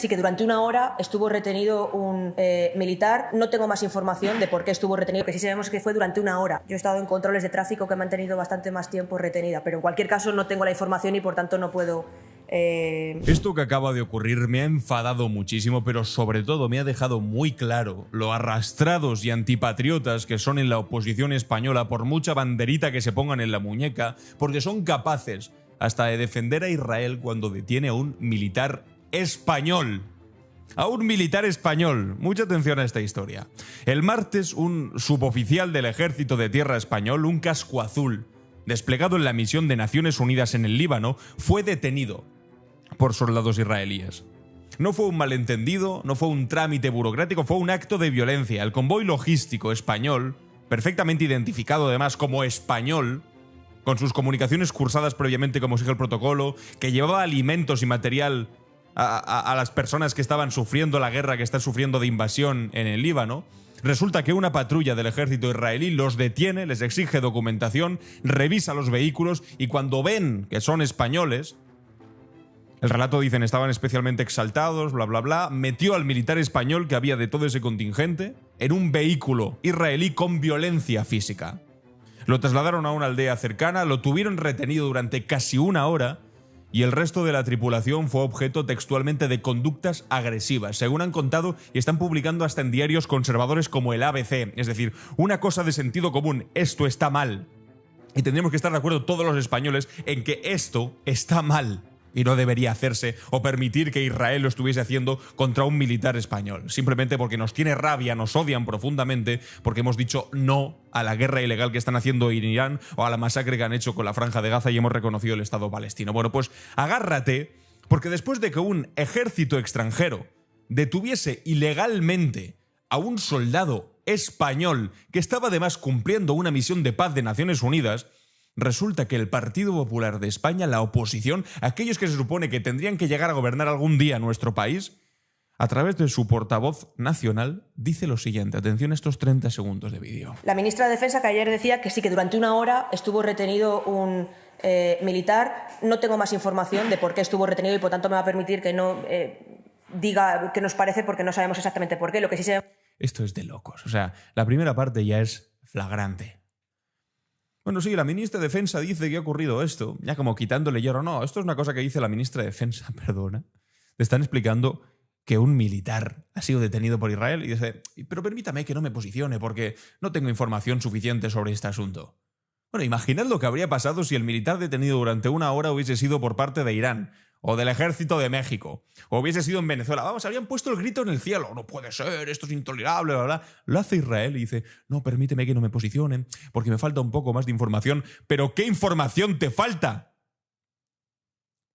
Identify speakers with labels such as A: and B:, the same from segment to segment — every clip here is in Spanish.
A: Sí que durante una hora estuvo retenido un militar. No tengo más información de por qué estuvo retenido, que sí sabemos que fue durante una hora. Yo he estado en controles de tráfico que me han tenido bastante más tiempo retenida, pero en cualquier caso no tengo la información y por tanto no puedo...
B: Esto que acaba de ocurrir me ha enfadado muchísimo, pero sobre todo me ha dejado muy claro lo arrastrados y antipatriotas que son en la oposición española, por mucha banderita que se pongan en la muñeca, porque son capaces hasta de defender a Israel cuando detiene a un militar español. A un militar español. Mucha atención a esta historia. El martes, un suboficial del ejército de tierra español, un casco azul, desplegado en la misión de Naciones Unidas en el Líbano, fue detenido por soldados israelíes. No fue un malentendido, no fue un trámite burocrático, fue un acto de violencia. El convoy logístico español, perfectamente identificado además como español, con sus comunicaciones cursadas previamente como sigue el protocolo, que llevaba alimentos y material a las personas que estaban sufriendo la guerra que está sufriendo de invasión en el Líbano. Resulta que una patrulla del ejército israelí los detiene, les exige documentación, revisa los vehículos y cuando ven que son españoles, el relato dicen estaban especialmente exaltados, bla bla bla, metió al militar español que había de todo ese contingente en un vehículo israelí con violencia física. Lo trasladaron a una aldea cercana, lo tuvieron retenido durante casi una hora y el resto de la tripulación fue objeto textualmente de conductas agresivas, según han contado y están publicando hasta en diarios conservadores como el ABC. Es decir, una cosa de sentido común, esto está mal. Y tendríamos que estar de acuerdo todos los españoles en que esto está mal y no debería hacerse o permitir que Israel lo estuviese haciendo contra un militar español. Simplemente porque nos tiene rabia, nos odian profundamente, porque hemos dicho no a la guerra ilegal que están haciendo en Irán o a la masacre que han hecho con la Franja de Gaza y hemos reconocido el Estado palestino. Bueno, pues agárrate, porque después de que un ejército extranjero detuviese ilegalmente a un soldado español que estaba además cumpliendo una misión de paz de Naciones Unidas, resulta que el Partido Popular de España, la oposición, aquellos que se supone que tendrían que llegar a gobernar algún día nuestro país, a través de su portavoz nacional, dice lo siguiente. Atención a estos 30 segundos de vídeo.
A: La ministra de Defensa, que ayer decía que sí, que durante una hora estuvo retenido un militar. No tengo más información de por qué estuvo retenido y por tanto me va a permitir que no diga qué nos parece porque no sabemos exactamente por qué. Lo que sí sabemos...
B: Esto es de locos. O sea, la primera parte ya es flagrante. Bueno, sí, la ministra de Defensa dice que ha ocurrido esto, ya como quitándole hierro. No, esto es una cosa que dice la ministra de Defensa, perdona. Le están explicando que un militar ha sido detenido por Israel y dice, pero permítame que no me posicione porque no tengo información suficiente sobre este asunto. Bueno, imaginad lo que habría pasado si el militar detenido durante una hora hubiese sido por parte de Irán o del ejército de México, o hubiese sido en Venezuela. Vamos, habrían puesto el grito en el cielo. No puede ser, esto es intolerable, bla, bla. Lo hace Israel y dice, no, permíteme que no me posicione, porque me falta un poco más de información. ¿Pero qué información te falta?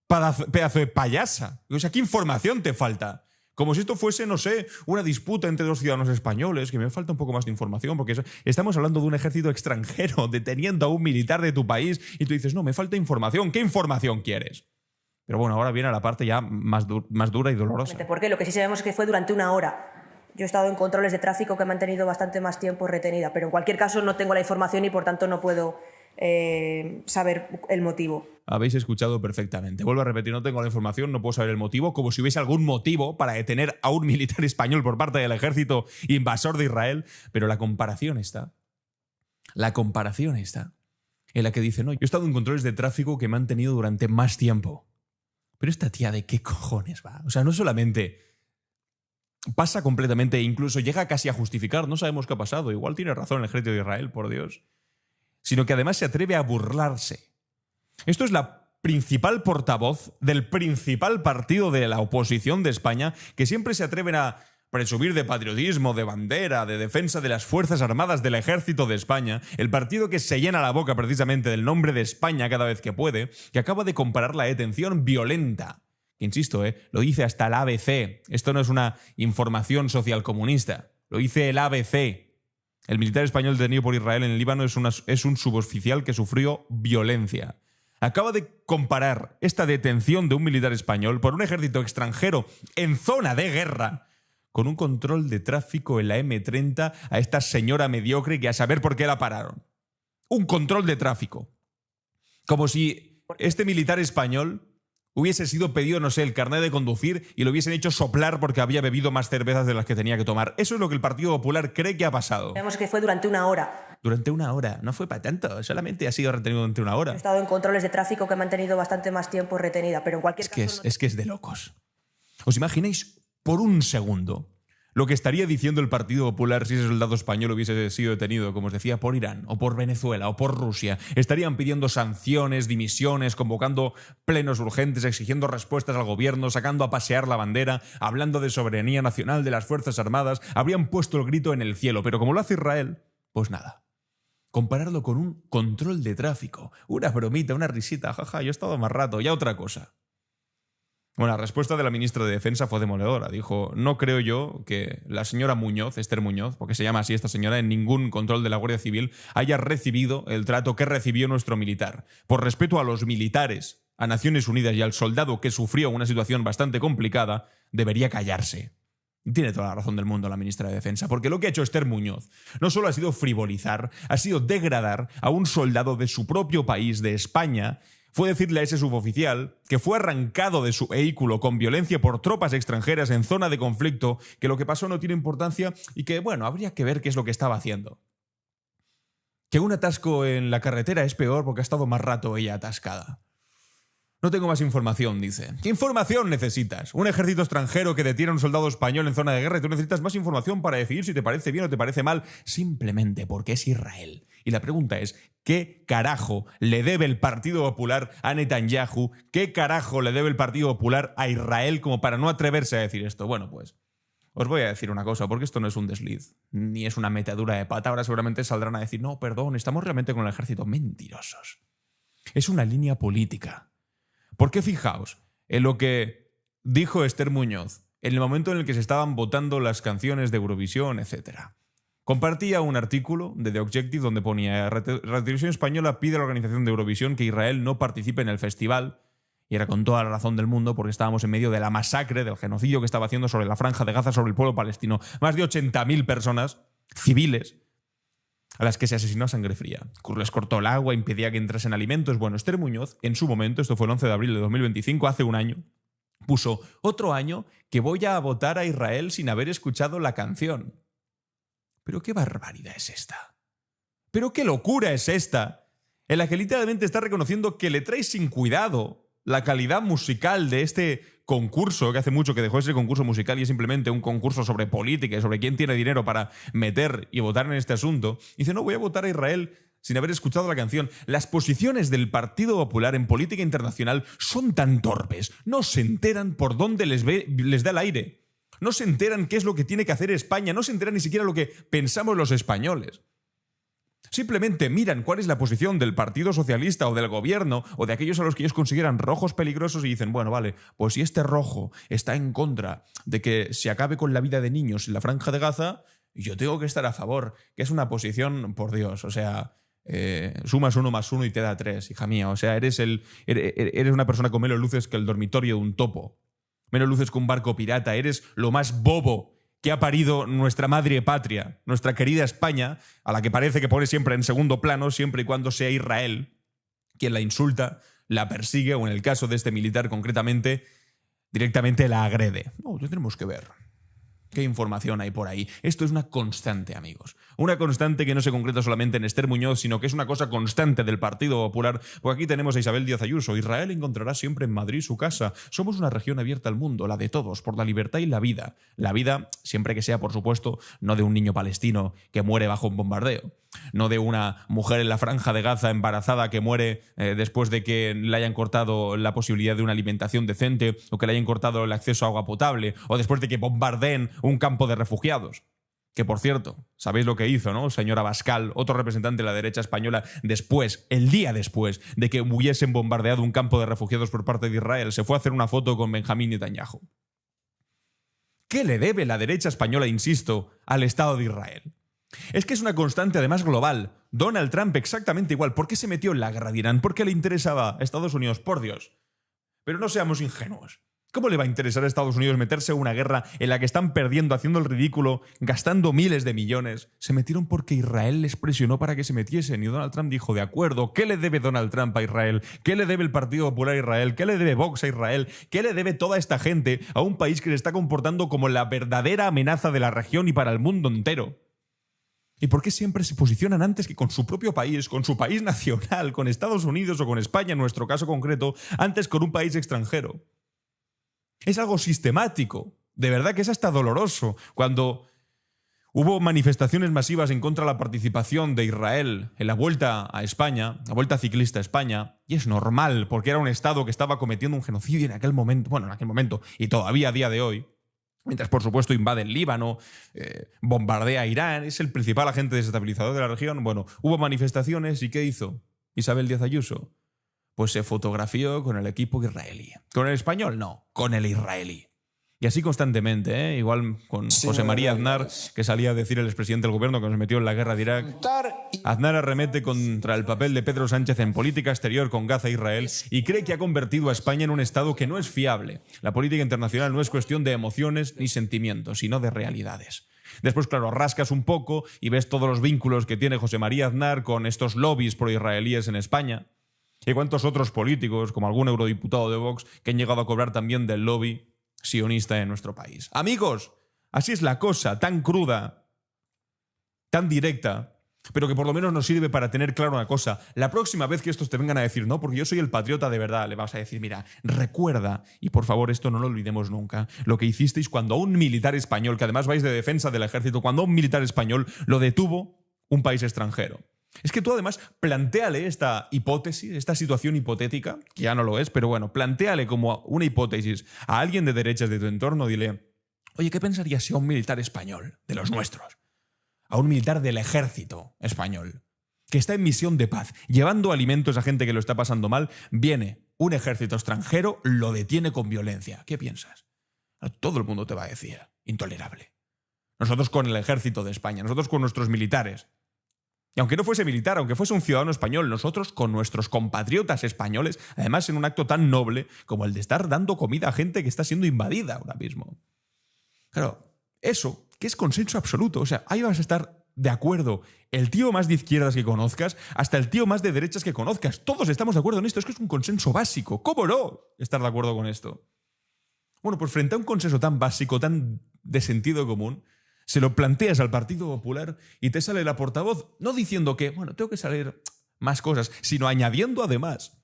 B: Pedazo de payasa. O sea, ¿qué información te falta? Como si esto fuese, no sé, una disputa entre dos ciudadanos españoles, que me falta un poco más de información, porque estamos hablando de un ejército extranjero deteniendo a un militar de tu país, y tú dices, no, me falta información. ¿Qué información quieres? Pero bueno, ahora viene la parte ya más dura y dolorosa.
A: ¿Por qué? Lo que sí sabemos es que fue durante una hora. Yo he estado en controles de tráfico que me han tenido bastante más tiempo retenida, pero en cualquier caso no tengo la información y por tanto no puedo saber el motivo.
B: Habéis escuchado perfectamente. Vuelvo a repetir, no tengo la información, no puedo saber el motivo, como si hubiese algún motivo para detener a un militar español por parte del ejército invasor de Israel, pero la comparación está en la que dice, no, yo he estado en controles de tráfico que me han tenido durante más tiempo. Pero esta tía, ¿de qué cojones va? O sea, no solamente pasa completamente, incluso llega casi a justificar, no sabemos qué ha pasado, igual tiene razón el ejército de Israel, por Dios, sino que además se atreve a burlarse. Esto es la principal portavoz del principal partido de la oposición de España, que siempre se atreven a presumir de patriotismo, de bandera, de defensa de las Fuerzas Armadas del Ejército de España, el partido que se llena la boca precisamente del nombre de España cada vez que puede, que acaba de comparar la detención violenta. Insisto, lo dice hasta el ABC. Esto no es una información socialcomunista. Lo dice el ABC. El militar español detenido por Israel en el Líbano es un suboficial que sufrió violencia. Acaba de comparar esta detención de un militar español por un ejército extranjero en zona de guerra con un control de tráfico en la M30 a esta señora mediocre que a saber por qué la pararon. Un control de tráfico. Como si este militar español hubiese sido pedido, no sé, el carnet de conducir y lo hubiesen hecho soplar porque había bebido más cervezas de las que tenía que tomar. Eso es lo que el Partido Popular cree que ha pasado.
A: Vemos que fue durante una hora.
B: Durante una hora, no fue para tanto, solamente ha sido retenido durante una hora.
A: He estado en controles de tráfico que me han tenido bastante más tiempo retenida, pero en cualquier caso...
B: Es que es de locos. ¿Os imagináis por un segundo lo que estaría diciendo el Partido Popular si ese soldado español hubiese sido detenido, como os decía, por Irán, o por Venezuela, o por Rusia? Estarían pidiendo sanciones, dimisiones, convocando plenos urgentes, exigiendo respuestas al gobierno, sacando a pasear la bandera, hablando de soberanía nacional de las Fuerzas Armadas. Habrían puesto el grito en el cielo, pero como lo hace Israel, pues nada. Compararlo con un control de tráfico, una bromita, una risita, jaja, yo he estado más rato, ya otra cosa. Bueno, la respuesta de la ministra de Defensa fue demoledora. Dijo, no creo yo que la señora Muñoz, Esther Muñoz, porque se llama así esta señora, en ningún control de la Guardia Civil haya recibido el trato que recibió nuestro militar. Por respeto a los militares, a Naciones Unidas y al soldado que sufrió una situación bastante complicada, debería callarse. Y tiene toda la razón del mundo la ministra de Defensa, porque lo que ha hecho Esther Muñoz no solo ha sido frivolizar, ha sido degradar a un soldado de su propio país, de España. Fue decirle a ese suboficial que fue arrancado de su vehículo con violencia por tropas extranjeras en zona de conflicto, que lo que pasó no tiene importancia y que, bueno, habría que ver qué es lo que estaba haciendo. Que un atasco en la carretera es peor porque ha estado más rato ella atascada. No tengo más información, dice. ¿Qué información necesitas? Un ejército extranjero que detiene a un soldado español en zona de guerra y tú necesitas más información para decidir si te parece bien o te parece mal, simplemente porque es Israel. Y la pregunta es, ¿qué carajo le debe el Partido Popular a Netanyahu? ¿Qué carajo le debe el Partido Popular a Israel como para no atreverse a decir esto? Bueno, pues os voy a decir una cosa, porque esto no es un desliz, ni es una metedura de pata. Ahora seguramente saldrán a decir, no, perdón, estamos realmente con el ejército. Mentirosos. Es una línea política. Porque fijaos en lo que dijo Esther Muñoz en el momento en el que se estaban votando las canciones de Eurovisión, etc. Compartía un artículo de The Objective donde ponía la televisión española pide a la organización de Eurovisión que Israel no participe en el festival, y era con toda la razón del mundo porque estábamos en medio de la masacre, del genocidio que estaba haciendo sobre la Franja de Gaza, sobre el pueblo palestino. Más de 80.000 personas civiles a las que se asesinó a sangre fría. Les cortó el agua, impedía que entrasen alimentos. Bueno, Esther Muñoz, en su momento, esto fue el 11 de abril de 2025, hace un año, puso otro año que voy a votar a Israel sin haber escuchado la canción. ¿Pero qué barbaridad es esta? ¿Pero qué locura es esta? En la que literalmente está reconociendo que le trae sin cuidado la calidad musical de este concurso, que hace mucho que dejó ese concurso musical y es simplemente un concurso sobre política y sobre quién tiene dinero para meter y votar en este asunto. Y dice, no, voy a votar a Israel sin haber escuchado la canción. Las posiciones del Partido Popular en política internacional son tan torpes. No se enteran por dónde les da el aire. No se enteran qué es lo que tiene que hacer España. No se enteran ni siquiera lo que pensamos los españoles. Simplemente miran cuál es la posición del Partido Socialista o del gobierno o de aquellos a los que ellos consideran rojos peligrosos y dicen, bueno, vale, pues si este rojo está en contra de que se acabe con la vida de niños en la Franja de Gaza, yo tengo que estar a favor, que es una posición, por Dios, o sea, sumas 1 más 1 y te da 3, hija mía, o sea, eres una persona con menos luces que el dormitorio de un topo, menos luces que un barco pirata, eres lo más bobo que ha parido nuestra madre patria, nuestra querida España, a la que parece que pone siempre en segundo plano, siempre y cuando sea Israel quien la insulta, la persigue, o en el caso de este militar concretamente, directamente la agrede. No, tendremos que ver qué información hay por ahí. Esto es una constante, amigos. Una constante que no se concreta solamente en Esther Muñoz, sino que es una cosa constante del Partido Popular. Porque aquí tenemos a Isabel Díaz Ayuso. Israel encontrará siempre en Madrid su casa. Somos una región abierta al mundo, la de todos, por la libertad y la vida. La vida, siempre que sea, por supuesto, no de un niño palestino que muere bajo un bombardeo. No de una mujer en la Franja de Gaza embarazada que muere después de que le hayan cortado la posibilidad de una alimentación decente o que le hayan cortado el acceso a agua potable o después de que bombardeen un campo de refugiados. Que, por cierto, sabéis lo que hizo, ¿no? Señor Abascal, otro representante de la derecha española, el día después de que hubiesen bombardeado un campo de refugiados por parte de Israel, se fue a hacer una foto con Benjamín Netanyahu. ¿Qué le debe la derecha española, insisto, al Estado de Israel? Es que es una constante además global. Donald Trump exactamente igual. ¿Por qué se metió en la guerra de Irán? ¿Por qué le interesaba a Estados Unidos? Por Dios. Pero no seamos ingenuos. ¿Cómo le va a interesar a Estados Unidos meterse en una guerra en la que están perdiendo, haciendo el ridículo, gastando miles de millones? Se metieron porque Israel les presionó para que se metiesen y Donald Trump dijo, de acuerdo, ¿qué le debe Donald Trump a Israel? ¿Qué le debe el Partido Popular a Israel? ¿Qué le debe Vox a Israel? ¿Qué le debe toda esta gente a un país que se está comportando como la verdadera amenaza de la región y para el mundo entero? ¿Y por qué siempre se posicionan antes que con su propio país, con su país nacional, con Estados Unidos o con España, en nuestro caso concreto, antes con un país extranjero? Es algo sistemático, de verdad que es hasta doloroso. Cuando hubo manifestaciones masivas en contra de la participación de Israel en la vuelta a España, la vuelta ciclista a España, y es normal, porque era un Estado que estaba cometiendo un genocidio en aquel momento, y todavía a día de hoy, mientras por supuesto invade el Líbano, bombardea a Irán, es el principal agente desestabilizador de la región. Bueno, hubo manifestaciones, ¿y qué hizo Isabel Díaz Ayuso? Pues se fotografió con el equipo israelí. ¿Con el español? No, con el israelí. Y así constantemente, ¿eh? Igual con José María Aznar, que salía a decir el expresidente del gobierno que nos metió en la guerra de Irak. Aznar arremete contra el papel de Pedro Sánchez en política exterior con Gaza e Israel y cree que ha convertido a España en un Estado que no es fiable. La política internacional no es cuestión de emociones ni sentimientos, sino de realidades. Después, claro, rascas un poco y ves todos los vínculos que tiene José María Aznar con estos lobbies pro-israelíes en España. Y cuántos otros políticos, como algún eurodiputado de Vox, que han llegado a cobrar también del lobby sionista en nuestro país. Amigos, así es la cosa, tan cruda, tan directa, pero que por lo menos nos sirve para tener claro una cosa. La próxima vez que estos te vengan a decir, no, porque yo soy el patriota de verdad, le vas a decir, mira, recuerda, y por favor esto no lo olvidemos nunca, lo que hicisteis cuando a un militar español, que además vais de defensa del ejército, cuando a un militar español lo detuvo un país extranjero. Es que tú además plantéale esta hipótesis, esta situación hipotética, que ya no lo es, pero bueno, plantéale como una hipótesis a alguien de derechas de tu entorno, dile, oye, ¿qué pensarías si a un militar español, de los nuestros, a un militar del ejército español, que está en misión de paz, llevando alimentos a gente que lo está pasando mal, viene un ejército extranjero, lo detiene con violencia? ¿Qué piensas? Todo el mundo te va a decir, intolerable. Nosotros con el ejército de España, nosotros con nuestros militares. Y aunque no fuese militar, aunque fuese un ciudadano español, nosotros con nuestros compatriotas españoles, además en un acto tan noble como el de estar dando comida a gente que está siendo invadida ahora mismo. Claro, eso, que es consenso absoluto. O sea, ahí vas a estar de acuerdo el tío más de izquierdas que conozcas hasta el tío más de derechas que conozcas. Todos estamos de acuerdo en esto. Es que es un consenso básico. ¿Cómo no estar de acuerdo con esto? Bueno, pues frente a un consenso tan básico, tan de sentido común, se lo planteas al Partido Popular y te sale la portavoz no diciendo que, bueno, tengo que salir más cosas, sino añadiendo además.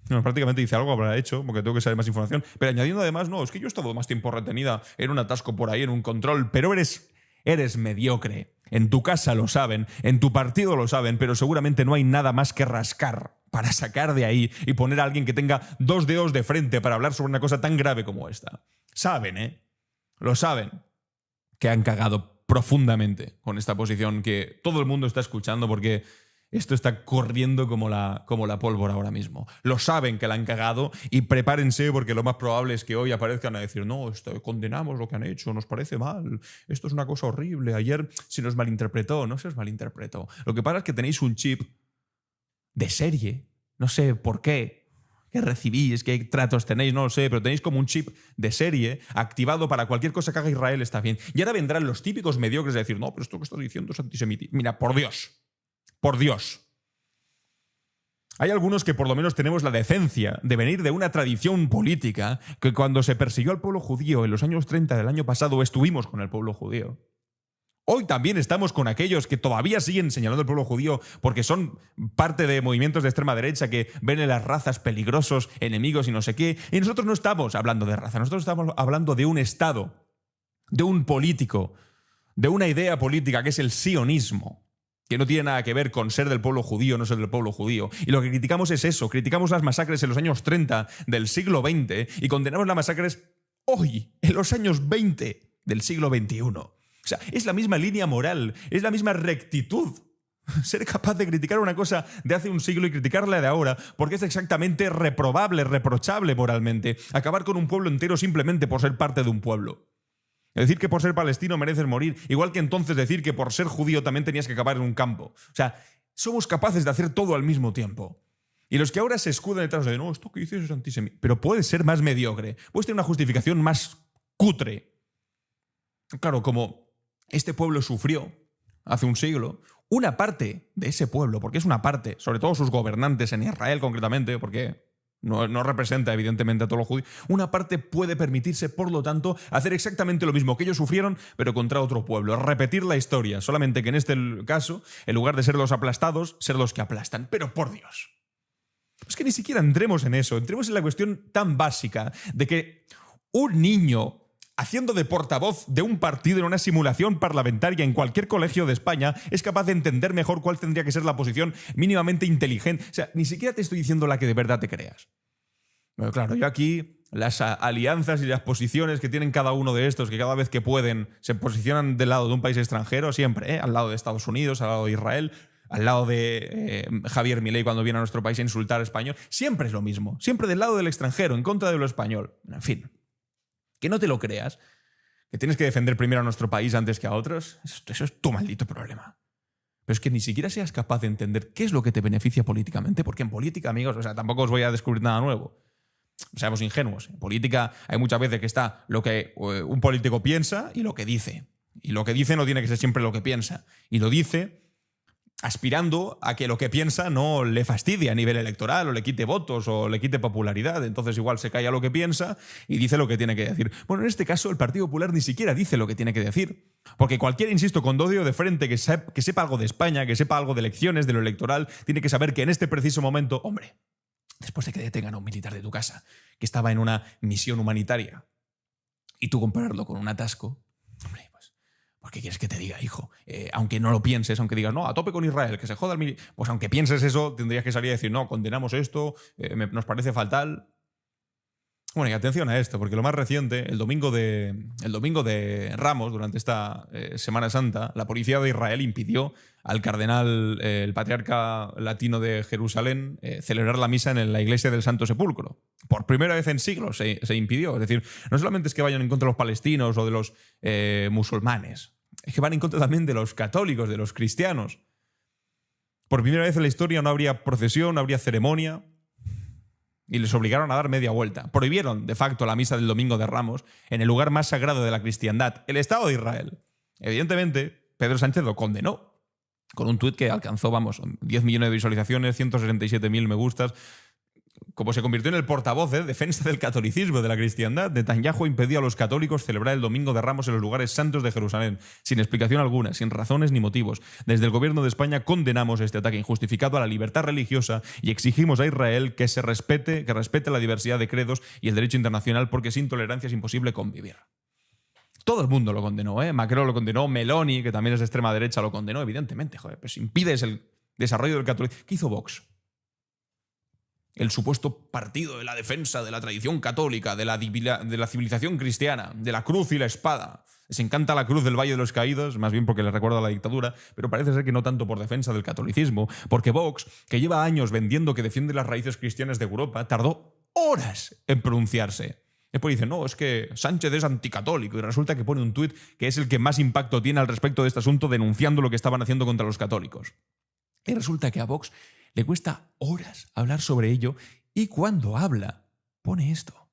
B: No, prácticamente dice algo habrá hecho, porque tengo que saber más información, pero añadiendo además, no, es que yo he estado más tiempo retenida en un atasco por ahí, en un control, pero eres mediocre. En tu casa lo saben, en tu partido lo saben, pero seguramente no hay nada más que rascar para sacar de ahí y poner a alguien que tenga 2 dedos de frente para hablar sobre una cosa tan grave como esta. Saben, ¿eh? Lo saben. Que han cagado profundamente con esta posición que todo el mundo está escuchando porque esto está corriendo como la pólvora ahora mismo. Lo saben que la han cagado y prepárense porque lo más probable es que hoy aparezcan a decir no, condenamos lo que han hecho, nos parece mal, esto es una cosa horrible, ayer se nos malinterpretó, no se os malinterpretó. Lo que pasa es que tenéis un chip de serie, no sé por qué, qué recibís, qué tratos tenéis, no lo sé, pero tenéis como un chip de serie activado para cualquier cosa que haga Israel está bien. Y ahora vendrán los típicos mediocres de decir, no, pero esto que estás diciendo es antisemitismo. Mira, por Dios, por Dios. Hay algunos que por lo menos tenemos la decencia de venir de una tradición política que cuando se persiguió al pueblo judío en los años 30 del año pasado estuvimos con el pueblo judío. Hoy también estamos con aquellos que todavía siguen señalando al pueblo judío porque son parte de movimientos de extrema derecha que ven en las razas peligrosos, enemigos y no sé qué. Y nosotros no estamos hablando de raza, nosotros estamos hablando de un Estado, de un político, de una idea política que es el sionismo, que no tiene nada que ver con ser del pueblo judío o no ser del pueblo judío. Y lo que criticamos es eso, criticamos las masacres en los años 30 del siglo XX y condenamos las masacres hoy, en los años 20 del siglo XXI. O sea, es la misma línea moral, es la misma rectitud. Ser capaz de criticar una cosa de hace un siglo y criticarla de ahora porque es exactamente reprobable, reprochable moralmente. Acabar con un pueblo entero simplemente por ser parte de un pueblo. Decir que por ser palestino mereces morir, igual que entonces decir que por ser judío también tenías que acabar en un campo. O sea, somos capaces de hacer todo al mismo tiempo. Y los que ahora se escudan detrás de, no, esto que dices es antisemita. Pero puede ser más mediocre. Puedes tener una justificación más cutre. Claro, como este pueblo sufrió hace un siglo, una parte de ese pueblo, porque es una parte, sobre todo sus gobernantes en Israel concretamente, porque no representa evidentemente a todos los judíos, una parte puede permitirse, por lo tanto, hacer exactamente lo mismo que ellos sufrieron, pero contra otro pueblo, repetir la historia, solamente que en este caso, en lugar de ser los aplastados, ser los que aplastan. Pero por Dios, es que ni siquiera entremos en eso, entremos en la cuestión tan básica de que un niño haciendo de portavoz de un partido en una simulación parlamentaria en cualquier colegio de España, es capaz de entender mejor cuál tendría que ser la posición mínimamente inteligente. O sea, ni siquiera te estoy diciendo la que de verdad te creas. Pero claro, yo aquí, las alianzas y las posiciones que tienen cada uno de estos, que cada vez que pueden se posicionan del lado de un país extranjero, siempre, al lado de Estados Unidos, al lado de Israel, al lado de Javier Milei cuando viene a nuestro país a insultar al español, siempre es lo mismo. Siempre del lado del extranjero, en contra de lo español. En fin. Que no te lo creas, que tienes que defender primero a nuestro país antes que a otros, eso es tu maldito problema. Pero es que ni siquiera seas capaz de entender qué es lo que te beneficia políticamente, porque en política, amigos, o sea, tampoco os voy a descubrir nada nuevo. Seamos ingenuos. En política hay muchas veces que está lo que un político piensa y lo que dice. Y lo que dice no tiene que ser siempre lo que piensa. Y lo dice aspirando a que lo que piensa no le fastidie a nivel electoral o le quite votos o le quite popularidad. Entonces igual se calla lo que piensa y dice lo que tiene que decir. Bueno, en este caso el Partido Popular ni siquiera dice lo que tiene que decir. Porque cualquiera, insisto, con odio de frente que sepa algo de España, que sepa algo de elecciones, de lo electoral, tiene que saber que en este preciso momento, hombre, después de que detengan a un militar de tu casa que estaba en una misión humanitaria y tú compararlo con un atasco, hombre, pues ¿qué quieres que te diga, hijo? Aunque no lo pienses, aunque digas, no, a tope con Israel, que se joda el militar. Pues aunque pienses eso, tendrías que salir a decir, no, condenamos esto, nos parece fatal. Bueno, y atención a esto, porque lo más reciente, el domingo de Ramos, durante esta Semana Santa, la policía de Israel impidió al cardenal, el patriarca latino de Jerusalén, celebrar la misa en la iglesia del Santo Sepulcro. Por primera vez en siglos se impidió. Es decir, no solamente es que vayan en contra de los palestinos o de los musulmanes, es que van en contra también de los católicos, de los cristianos. Por primera vez en la historia no habría procesión, no habría ceremonia. Y les obligaron a dar media vuelta. Prohibieron, de facto, la misa del Domingo de Ramos en el lugar más sagrado de la cristiandad, el Estado de Israel. Evidentemente, Pedro Sánchez lo condenó con un tuit que alcanzó, 10 millones de visualizaciones, 167.000 me gustas. Como se convirtió en el portavoz de defensa del catolicismo, de la cristiandad, Netanyahu impidió a los católicos celebrar el Domingo de Ramos en los lugares santos de Jerusalén, sin explicación alguna, sin razones ni motivos. Desde el gobierno de España condenamos este ataque injustificado a la libertad religiosa y exigimos a Israel que respete la diversidad de credos y el derecho internacional, porque sin tolerancia es imposible convivir. Todo el mundo lo condenó, ¿eh? Macron lo condenó, Meloni, que también es de extrema derecha, lo condenó, evidentemente. Joder, pues impides el desarrollo del catolicismo. ¿Qué hizo Vox? El supuesto partido de la defensa de la tradición católica, de la civilización cristiana, de la cruz y la espada. Les encanta la cruz del Valle de los Caídos, más bien porque les recuerda a la dictadura, pero parece ser que no tanto por defensa del catolicismo, porque Vox, que lleva años vendiendo que defiende las raíces cristianas de Europa, tardó horas en pronunciarse. Después dice, no, es que Sánchez es anticatólico, y resulta que pone un tuit que es el que más impacto tiene al respecto de este asunto, denunciando lo que estaban haciendo contra los católicos. Y resulta que a Vox le cuesta horas hablar sobre ello, y cuando habla, pone esto.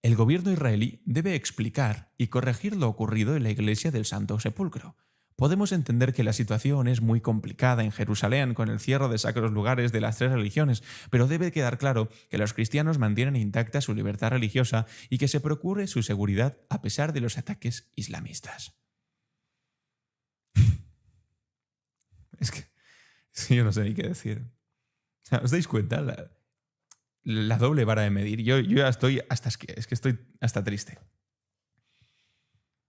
B: El gobierno israelí debe explicar y corregir lo ocurrido en la iglesia del Santo Sepulcro. Podemos entender que la situación es muy complicada en Jerusalén con el cierre de sacros lugares de las tres religiones, pero debe quedar claro que los cristianos mantienen intacta su libertad religiosa y que se procure su seguridad a pesar de los ataques islamistas. Es que yo no sé ni qué decir. O sea, ¿os dais cuenta? La doble vara de medir. Yo ya estoy estoy hasta triste.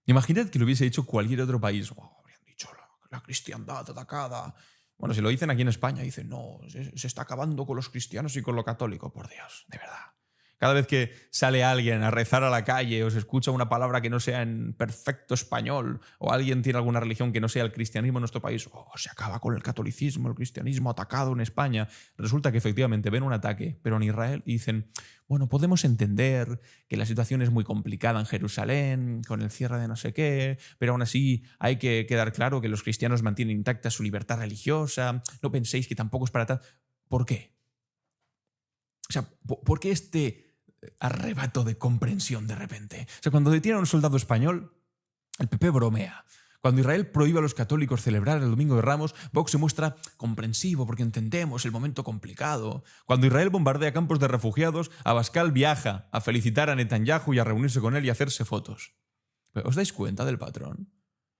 B: Imaginad que lo hubiese hecho cualquier otro país. Oh, habrían dicho la cristiandad atacada. Bueno, si lo dicen aquí en España, dicen, no, se está acabando con los cristianos y con lo católico. Por Dios, de verdad. Cada vez que sale alguien a rezar a la calle o se escucha una palabra que no sea en perfecto español o alguien tiene alguna religión que no sea el cristianismo en nuestro país, se acaba con el catolicismo, el cristianismo atacado en España. Resulta que efectivamente ven un ataque, pero en Israel, y dicen, bueno, podemos entender que la situación es muy complicada en Jerusalén, con el cierre de no sé qué, pero aún así hay que quedar claro que los cristianos mantienen intacta su libertad religiosa. No penséis que tampoco es para tal. ¿Por qué? O sea, ¿por qué este arrebato de comprensión de repente? O sea, cuando detienen a un soldado español, el PP bromea. Cuando Israel prohíbe a los católicos celebrar el Domingo de Ramos, Vox se muestra comprensivo porque entendemos el momento complicado. Cuando Israel bombardea campos de refugiados, Abascal viaja a felicitar a Netanyahu y a reunirse con él y a hacerse fotos. ¿Os dais cuenta del patrón?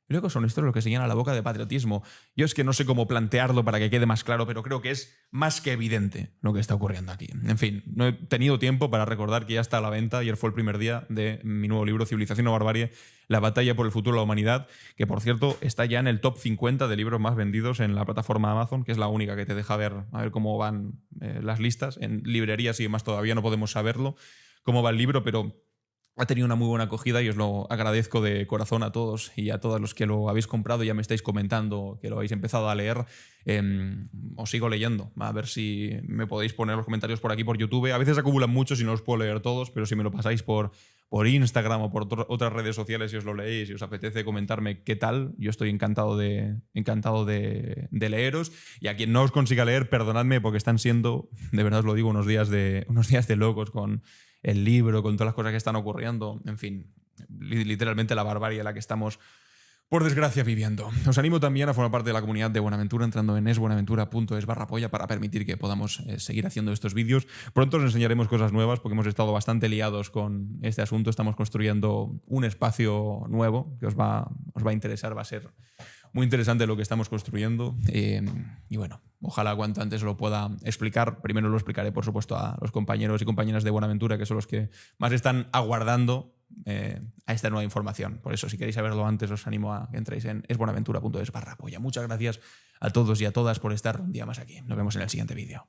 B: Y luego son estos los que se llenan la boca de patriotismo. Yo es que no sé cómo plantearlo para que quede más claro, pero creo que es más que evidente lo que está ocurriendo aquí. En fin, no he tenido tiempo para recordar que ya está a la venta. Ayer fue el primer día de mi nuevo libro, Civilización o Barbarie, la batalla por el futuro de la humanidad, que por cierto está ya en el top 50 de libros más vendidos en la plataforma Amazon, que es la única que te deja ver, a ver cómo van las listas. En librerías y demás todavía no podemos saberlo cómo va el libro, pero ha tenido una muy buena acogida y os lo agradezco de corazón a todos y a todos los que lo habéis comprado y ya me estáis comentando que lo habéis empezado a leer. Os sigo leyendo, a ver si me podéis poner los comentarios por aquí por YouTube. A veces acumulan muchos y no los puedo leer todos, pero si me lo pasáis por Instagram o por otras redes sociales y os lo leéis y os apetece comentarme qué tal, yo estoy encantado de leeros. Y a quien no os consiga leer, perdonadme porque están siendo, de verdad os lo digo, unos días de locos con el libro, con todas las cosas que están ocurriendo. En fin, literalmente la barbarie en la que estamos, por desgracia, viviendo. Os animo también a formar parte de la comunidad de Buenaventura entrando en esbuenaventura.es/apoya para permitir que podamos seguir haciendo estos vídeos. Pronto os enseñaremos cosas nuevas porque hemos estado bastante liados con este asunto. Estamos construyendo un espacio nuevo que os va a interesar, va a ser muy interesante lo que estamos construyendo y bueno, ojalá cuanto antes lo pueda explicar. Primero lo explicaré, por supuesto, a los compañeros y compañeras de Buenaventura, que son los que más están aguardando a esta nueva información. Por eso, si queréis saberlo antes, os animo a que entréis en esbuenaventura.es/apoya. Muchas gracias a todos y a todas por estar un día más aquí. Nos vemos en el siguiente vídeo.